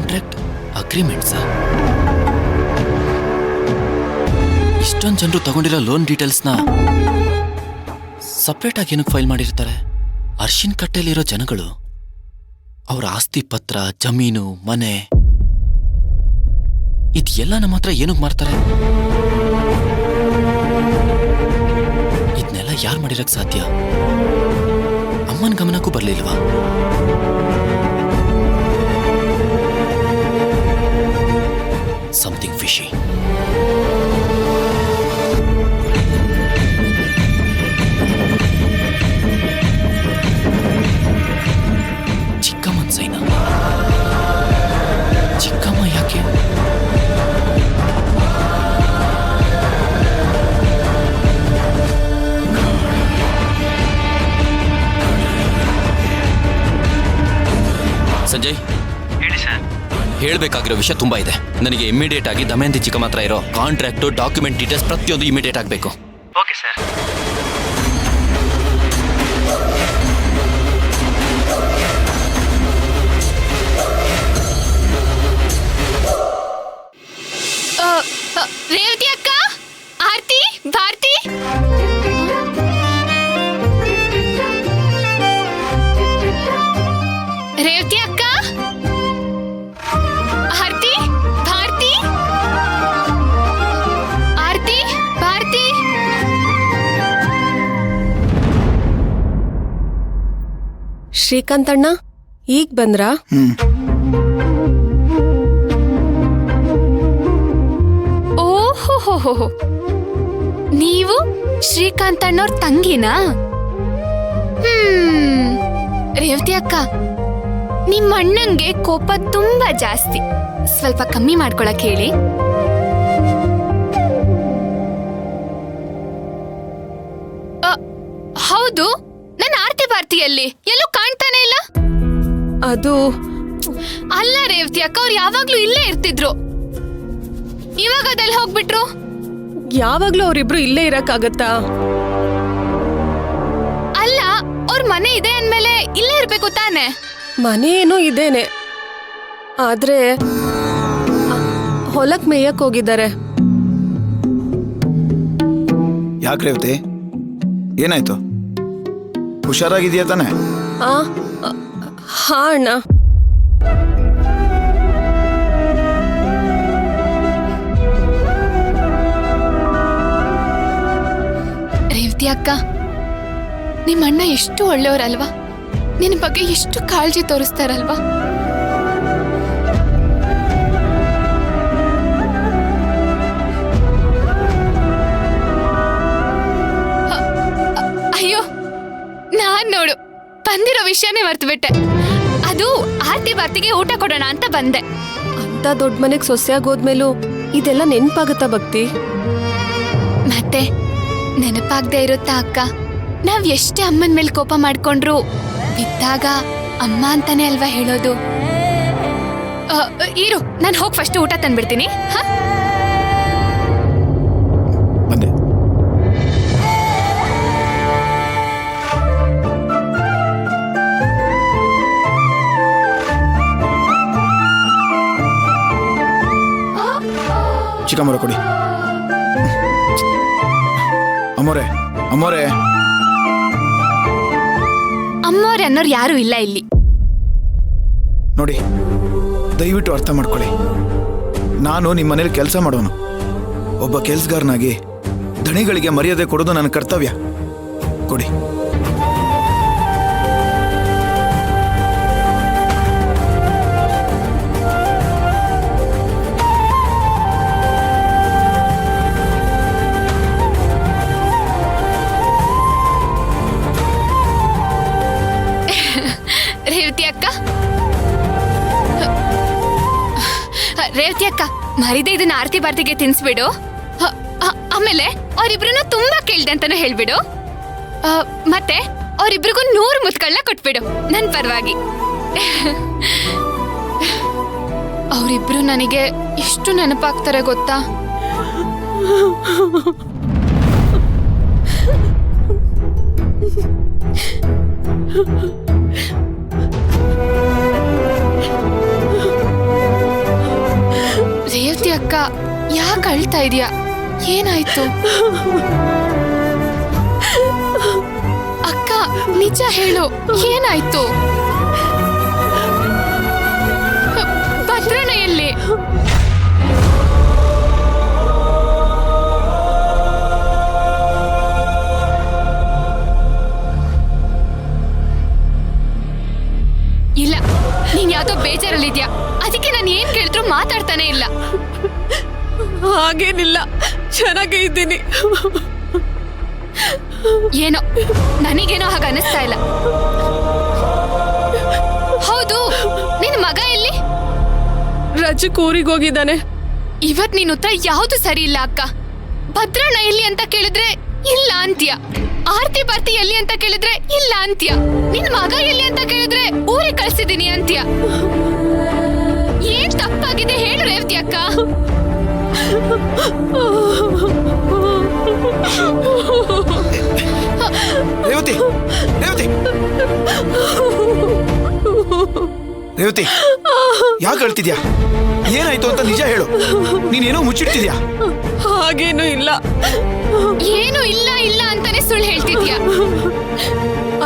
Contract agreements. ಇಷ್ಟೊಂದು ಜನರು ತಗೊಂಡಿರೋ ಲೋನ್ ಡೀಟೇಲ್ಸ್ನ ಸಪ್ರೇಟ್ ಆಗಿ ಏನಕ್ಕೆ ಫೈಲ್ ಮಾಡಿರ್ತಾರೆ? ಅರ್ಶಿನ್ ಕಟ್ಟೆಯಲ್ಲಿರೋ ಜನಗಳು ಅವ್ರ ಆಸ್ತಿ ಪತ್ರ, ಜಮೀನು, ಮನೆ ಇದೆಲ್ಲ ನಮ್ಮ ಹತ್ರ ಏನಕ್ಕೆ ಮಾಡ್ತಾರೆ? ಇದನ್ನೆಲ್ಲ ಯಾರು ಮಾಡಿರಕ್ ಸಾಧ್ಯ? ಅಮ್ಮನ ಗಮನಕ್ಕೂ ಬರ್ಲಿಲ್ವಾ? Something fishy. ಚಿಕ್ಕಮ್ಮನ ಸೈನಾ? ಚಿಕ್ಕಮ್ಮ ಯಾಕೆ? ಸಂಜಯ್, ಹೇಳಿ ಸರ್. ಹೇಳಬೇಕಾಗಿರೋ ವಿಷಯ ತುಂಬಾ ಇದೆ. ನನಗೆ ಇಮಿಡಿಯೇಟ್ ಆಗಿ ದಮಯಂತಿ ಚಿಕ್ಕಮ್ಮ ಹತ್ರ ಇರೋ ಕಾಂಟ್ರಾಕ್ಟ್, ಡಾಕ್ಯುಮೆಂಟ್ ಡೀಟೇಲ್ಸ್ ಪ್ರತಿಯೊಂದು ಇಮಿಡಿಯೇಟ್ ಆಗಬೇಕು. Okay sir. ರೇವತಿ ಅಕ್ಕ, ಆರ್ತಿ, ಭಾರತಿ. ರೇವತಿ ಅಕ್ಕ, ಆರ್ತಿ, ಭಾರತಿ, ಆರ್ತಿ, ಭಾರತಿ. ಶ್ರೀಕಾಂತಣ್ಣ ಈಗ ಬಂದ್ರಾ? ಓಹೋ, ನೀವು ಶ್ರೀಕಾಂತಣ್ಣವ್ರ ತಂಗಿನಾ? ರೇವತಿ ಅಕ್ಕ, ನಿಮ್ಮ ಅಣ್ಣಂಗೆ ಕೋಪ ತುಂಬಾ ಜಾಸ್ತಿ, ಸ್ವಲ್ಪ ಕಮ್ಮಿ ಮಾಡ್ಕೊಳಕ್ ಹೇಳಿ. ಹೌದು, ನನ್ನ ಆರ್ತಿ ಭಾರತಿಯಲ್ಲಿ ಎಲ್ಲೂ ಕಾಣ್ತಾನೆ ಇಲ್ಲ. ಅದು ಅಲ್ಲ ರೇವತಿ ಅಕ್ಕ, ಅವ್ರು ಯಾವಾಗ್ಲೂ ಇಲ್ಲೇ ಇರ್ತಿದ್ರು, ಇವಾಗ ಅದೆಲ್ಲ ಹೋಗ್ಬಿಟ್ರು. ಯಾವಾಗ್ಲೂ ಅವರಿಬ್ರು ಇಲ್ಲೇ ಇರಕ್ಕಾಗತ್ತಾ? ಅಲ್ಲ, ಅವ್ರ ಮನೆ ಇದೆ ಅಂದ್ಮೇಲೆ ಇಲ್ಲೇ ಇರ್ಬೇಕು ತಾನೆ? ಮನೆ ಏನೋ ಇದೇನೆ, ಆದ್ರೆ ಹೊಲಕ್ ಮೇಯಕ್ ಹೋಗಿದ್ದಾರೆ. ಯಾಕೆ ರೇವತಿ, ಏನಾಯ್ತು? ಹುಷಾರಾಗಿದೆಯಾ ತಾನೆ? ಹಾ ಅಣ್ಣ. ರೇವತಿ ಅಕ್ಕ, ನಿಮ್ಮ ಅಣ್ಣ ಎಷ್ಟು ಒಳ್ಳೆಯವರಲ್ವಾ? ನಿನ್ನ ಬಗ್ಗೆ ಎಷ್ಟು ಕಾಳಜಿ ತೋರಿಸ್ತಾರಲ್ವಾ? ಅಯ್ಯೋ, ನಾನ್ ನೋಡು ಬಂದಿರೋ ವಿಷಯನೇ ಮರ್ತ್ಬಿಟ್ಟೆ. ಅದು ಆರ್ತಿ ಭಾರತಿಗೆ ಊಟ ಕೊಡೋಣ ಅಂತ ಬಂದೆ. ಅಂತ ದೊಡ್ಡ ಮನೆಗ್ ಸೊಸೆಯಾಗೋದ್ಮೇಲೂ ಇದೆಲ್ಲ ನೆನ್ಪಾಗತ್ತಾ ಭಕ್ತಿ? ಮತ್ತೆ ನೆನಪಾಗ್ದೇ ಇರುತ್ತಾ ಅಕ್ಕ? ನಾವ್ ಎಷ್ಟೇ ಅಮ್ಮನ ಮೇಲೆ ಕೋಪ ಮಾಡ್ಕೊಂಡ್ರು ಬಿದ್ದಾಗ ಅಮ್ಮ ಅಂತಾನೆ ಅಲ್ವಾ ಹೇಳೋದು. ಇರು, ನಾನು ಹೋಗಿ ಫಸ್ಟ್ ಊಟ ತಂದ್ಬಿಡ್ತೀನಿ. ಬಂದೆ. ಚಿಕ್ಕಮ್ಮರ ಕೊಡಿ. ಅಮ್ಮೋರೆ, ಅಮ್ಮೋರೆ. ಅಮ್ಮೋರೆ ಅನ್ನೋರು ಯಾರು ಇಲ್ಲ ಇಲ್ಲಿ. ನೋಡಿ, ದಯವಿಟ್ಟು ಅರ್ಥ ಮಾಡ್ಕೊಳ್ಳಿ. ನಾನು ನಿಮ್ಮ ಮನೇಲಿ ಕೆಲಸ ಮಾಡೋನು. ಒಬ್ಬ ಕೆಲಸಗಾರನಾಗಿ ದಣಿಗಳಿಗೆ ಮರ್ಯಾದೆ ಕೊಡೋದು ನನ್ನ ಕರ್ತವ್ಯ. ಕೊಡಿ. ರೇವತಿ ಅಕ್ಕ, ಮರಿದೆ ಇದನ್ನ ಆರ್ತಿ ಭಾರತಿಗೆ ತಿನ್ಸ್ಬಿಡು. ಆಮೇಲೆ ಅವರಿಬ್ರು ತುಂಬಾ ಕೇಳ್ದೆ ಅಂತಾನು ಹೇಳ್ಬಿಡು. ಮತ್ತೆ ಅವರಿಬ್ರಿಗೂ 100 ಮುತ್ಗಳನ್ನ ಕೊಟ್ಬಿಡು ನನ್ ಪರವಾಗಿ. ಅವರಿಬ್ರು ನನಗೆ ಎಷ್ಟು ನೆನಪಾಗ್ತಾರೆ ಗೊತ್ತಾ? ಅಕ್ಕ ಯಾಕೆ ಅಳ್ತಾ ಇದೀಯಾ? ಏನಾಯ್ತು ಅಕ್ಕ? ನಿಜ ಹೇಳು, ಏನಾಯ್ತು? ಭದ್ರನ ಎಲ್ಲಿ? ಇಲ್ಲ, ನೀನ್ ಯಾವ್ದೋ ಬೇಜಾರಲ್ಲಿದ್ಯಾ, ಅದಕ್ಕೆ ನಾನು ಏನ್ ಕೇಳಿದ್ರು ಮಾತಾಡ್ತಾನೆ ಇಲ್ಲ. ಹಾಗೇನಿಲ್ಲ, ಚೆನ್ನಾಗೇ ಇದ್ದೀನಿ. ಏನೋ ನನಗೇನೋ ಹಾಗೆ ಅನಿಸ್ತಾ ಇಲ್ಲ. ಹೌದು, ನಿನ್ ಮಗ ಎಲ್ಲಿ? ರಜಕ್ ಊರಿಗೆ ಹೋಗಿದ್ದಾನೆ. ಇವತ್ ನಿನ್ ಉತ್ತರ ಯಾವ್ದು ಸರಿ ಇಲ್ಲ ಅಕ್ಕ. ಭದ್ರಣ್ಣ ಎಲ್ಲಿ ಅಂತ ಕೇಳಿದ್ರೆ ಇಲ್ಲ ಅಂತ್ಯ, ಆರ್ತಿ ಬರ್ತಿ ಎಲ್ಲಿ ಅಂತ ಕೇಳಿದ್ರೆ ಇಲ್ಲ ಅಂತ್ಯ, ನಿನ್ ಮಗ ಎಲ್ಲಿ ಅಂತ ಕೇಳಿದ್ರೆ ಊರಿಗೆ ಕಳ್ಸಿದೀನಿ ಅಂತ್ಯ. ಏನ್ ತಪ್ಪಾಗಿದೆ ಹೇಳು ರೇವತಿ ಅಕ್ಕ. ರೇವತಿ ರೇವತಿ ರೇವತಿ, ಯಾಕೆ ಅಳ್ತಿದ್ಯಾ? ಏನಾಯ್ತು ಅಂತ ನಿಜ ಹೇಳು. ನೀನೇನೋ ಮುಚ್ಚಿಡ್ತಿದ್ಯಾ? ಹಾಗೇನು ಇಲ್ಲ. ಏನು ಇಲ್ಲ ಇಲ್ಲ ಅಂತಾನೆ ಸುಳ್ಳು ಹೇಳ್ತಿದ್ಯಾ?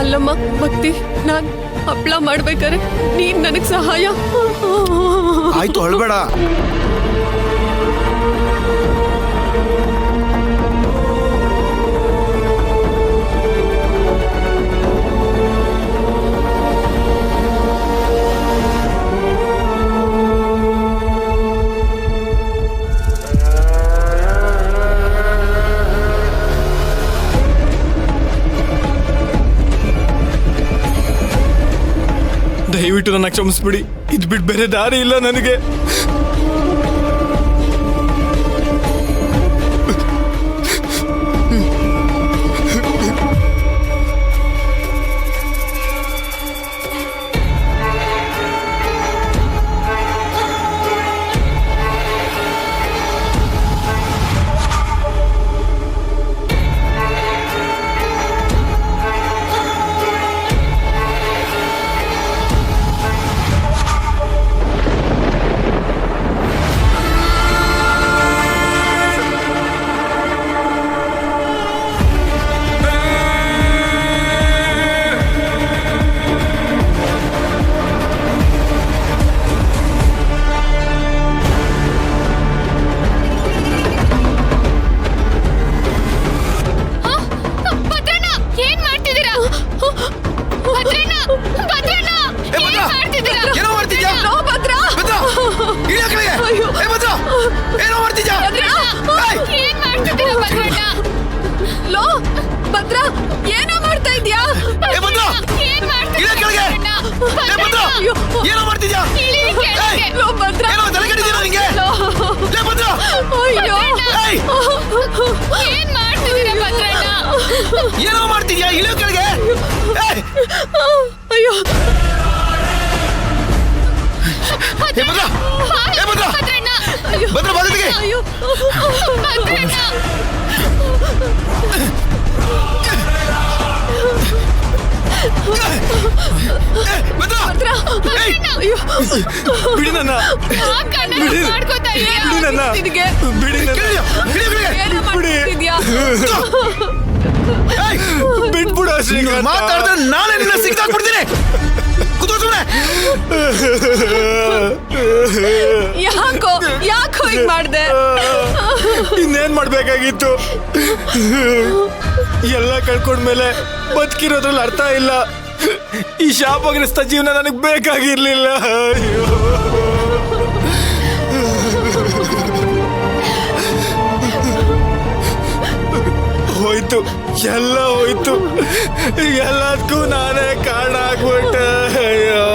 ಅಲ್ಲಮ್ಮ ಭಕ್ತಿ, ನಾನ್ ಹಪ್ಳ ಮಾಡ್ಬೇಕಾರೆ ನೀನ್ ನನಗ್ ಸಹಾಯ. ಆಯ್ತು, ಅಳ್ಬೇಡ. ದಯವಿಟ್ಟು ನನ್ನ ಕ್ಷಮಿಸ್ಬಿಡಿ. ಇದು ಬಿಟ್ಟು ಬೇರೆ ದಾರಿ ಇಲ್ಲ ನನಗೆ. ಏನೋ ಮಾಡ್ತಿದ್ಯಾ? ಏನೋ ಮಾಡ್ತಿದ್ಯಾ? ಇಳಿಯೋ ಕೆಳಗೆ. ಅಯ್ಯೋ, ಭದ್ರ ಬಾಗಿಲಿಗೆ. ಅಯ್ಯೋ, ಬಿಡಿ ನನ್ನ, ಬಿಡಿ ನನ್ನ, ಬಿಡಿ ಬಿಟ್ಬಿಡು. ಮಾತಾಡಿದ್ರೆ ನಾಳೆ ನಿನ್ನ ಸಿಗ್ದಾಕ್ಬಿಡ್ತೀನಿ. ಯಾಕೋ ಹೀಗ್ ಮಾಡ್ದೆ? ಇನ್ನೇನ್ ಮಾಡ್ಬೇಕಾಗಿತ್ತು? ಎಲ್ಲ ಕಳ್ಕೊಂಡ್ಮೇಲೆ ಬದುಕಿರೋದ್ರಲ್ಲಿ ಅರ್ಥ ಇಲ್ಲ. ಈ ಶಾಪಗ್ರಸ್ತ ಜೀವನ ನನಗೆ ಬೇಕಾಗಿರ್ಲಿಲ್ಲ. ಅಯ್ಯೋ, ಹೋಯ್ತು, ಎಲ್ಲ ಹೋಯ್ತು. ಎಲ್ಲದಕ್ಕೂ ನಾನೇ ಕಾರಣ ಆಗ್ಬಿಟ್ಟೆ. ಅಯ್ಯೋ.